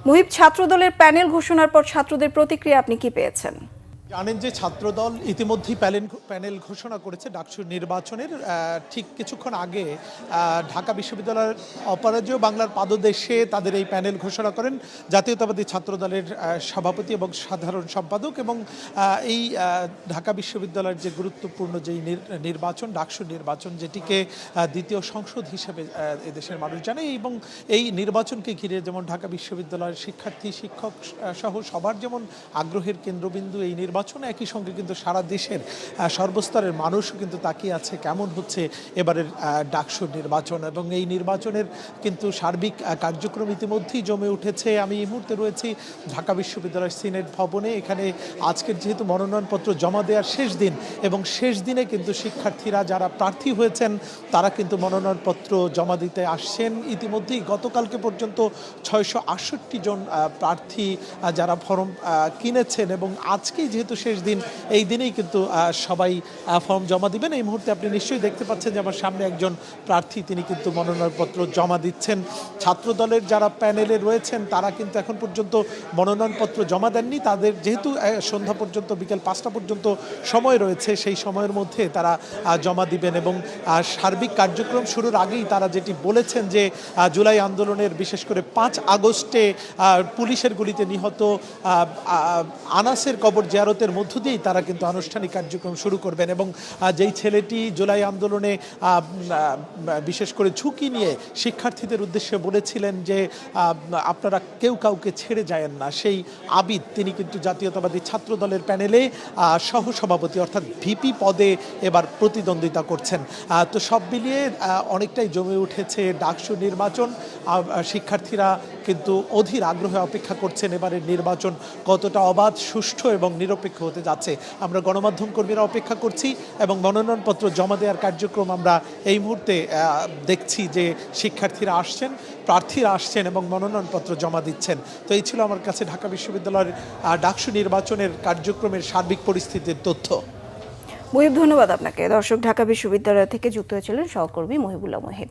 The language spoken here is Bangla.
মুহিব, ছাত্রদলের প্যানেল ঘোষণার পর ছাত্রদের প্রতিক্রিয়া আপনি কি পেয়েছেন? জানেন যে ছাত্রদল ইতিমধ্যেই প্যানেল ঘোষণা করেছে ডাকসু নির্বাচনের ঠিক কিছুক্ষণ আগে ঢাকা বিশ্ববিদ্যালয়ের অপরাজেয় বাংলার পাদদেশে তাদের এই প্যানেল ঘোষণা করেন জাতীয়তাবাদী ছাত্রদলের সভাপতি এবং সাধারণ সম্পাদক। এবং এই ঢাকা বিশ্ববিদ্যালয়ের যে গুরুত্বপূর্ণ যেই নির্বাচন ডাকসু নির্বাচন, যেটিকে দ্বিতীয় সংসদ হিসেবে এদেশের মানুষ জানে, এবং এই নির্বাচনকে ঘিরে যেমন ঢাকা বিশ্ববিদ্যালয়ের শিক্ষার্থী শিক্ষক সহ সবার যেমন আগ্রহের কেন্দ্রবিন্দু এই নির্বাচন, একই সঙ্গে কিন্তু সারা দেশের সর্বস্তরের মানুষও কিন্তু তাকিয়ে আছে কেমন হচ্ছে এবারের ডাকসু নির্বাচন। এবং এই নির্বাচনের কিন্তু সার্বিক কার্যক্রম ইতিমধ্যেই জমে উঠেছে। আমি এই মুহূর্তে রয়েছি ঢাকা বিশ্ববিদ্যালয়ের সিনেট ভবনে। এখানে আজকের যেহেতু মনোনয়নপত্র জমা দেওয়ার শেষ দিন, এবং শেষ দিনে কিন্তু শিক্ষার্থীরা যারা প্রার্থী হয়েছেন তারা কিন্তু মনোনয়নপত্র জমা দিতে আসছেন। ইতিমধ্যেই গতকালকে পর্যন্ত 668 জন প্রার্থী যারা ফর্ম কিনেছেন, এবং আজকেই যেহেতু শেষ দিন, এই দিনেই কিন্তু সবাই ফর্ম জমা দিবেন। এই মুহূর্তে আপনি নিশ্চয়ই দেখতে পাচ্ছেন যে আমার সামনে একজন প্রার্থী, তিনি কিন্তু মনোনয়নপত্র জমা দিচ্ছেন। ছাত্রদলের যারা প্যানেলে রয়েছেন তারা কিন্তু এখন পর্যন্ত মনোনয়নপত্র জমা দেননি। তাদের যেহেতু সন্ধ্যা পর্যন্ত, বিকেল 5টা পর্যন্ত সময় রয়েছে, সেই সময়ের মধ্যে তারা জমা দিবেন। এবং সার্বিক কার্যক্রম শুরুর আগেই তারা যেটি বলেছেন যে জুলাই আন্দোলনের বিশেষ করে 5 আগস্টে পুলিশের গুলিতে নিহত আনাসের কবর জিয়ারতের মধ্য দিয়েই তারা কিন্তু আনুষ্ঠানিক কার্যক্রম শুরু করবেন। এবং যেই ছেলেটি জুলাই আন্দোলনে বিশেষ করে ঝুঁকি নিয়ে শিক্ষার্থীদের উদ্দেশ্যে বলেছিলেন যে আপনারা কেউ কাউকে ছেড়ে যায়েন না, সেই আবিদ, তিনি কিন্তু জাতীয়তাবাদী ছাত্রদলের প্যানেলে সহসভাপতি অর্থাৎ ভিপি পদে এবার প্রতিদ্বন্দ্বিতা করছেন। তো সব মিলিয়ে অনেকটাই জমে উঠেছে ডাকসু নির্বাচন। শিক্ষার্থীরা কিন্তু অধীর আগ্রহে অপেক্ষা করছেন এবারের নির্বাচন কতটা অবাধ, সুষ্ঠু এবং নিরপেক্ষ হতে যাচ্ছে। আমরা গণমাধ্যম কর্মীরা অপেক্ষা করছি, এবং মনোনয়নপত্র জমা দেওয়ার কার্যক্রম আমরা এই মুহূর্তে দেখছি যে শিক্ষার্থীরা আসছেন, প্রার্থীরা আসছেন এবং মনোনয়নপত্র জমা দিচ্ছেন। তো এই ছিল আমার কাছে ঢাকা বিশ্ববিদ্যালয়ের ডাকসু নির্বাচনের কার্যক্রমের সার্বিক পরিস্থিতির তথ্য। মুহিব, ধন্যবাদ আপনাকে। দর্শক, ঢাকা বিশ্ববিদ্যালয় থেকে যুক্ত হয়েছিলেন সহকর্মী মহিবুল্লাহ মুহিব।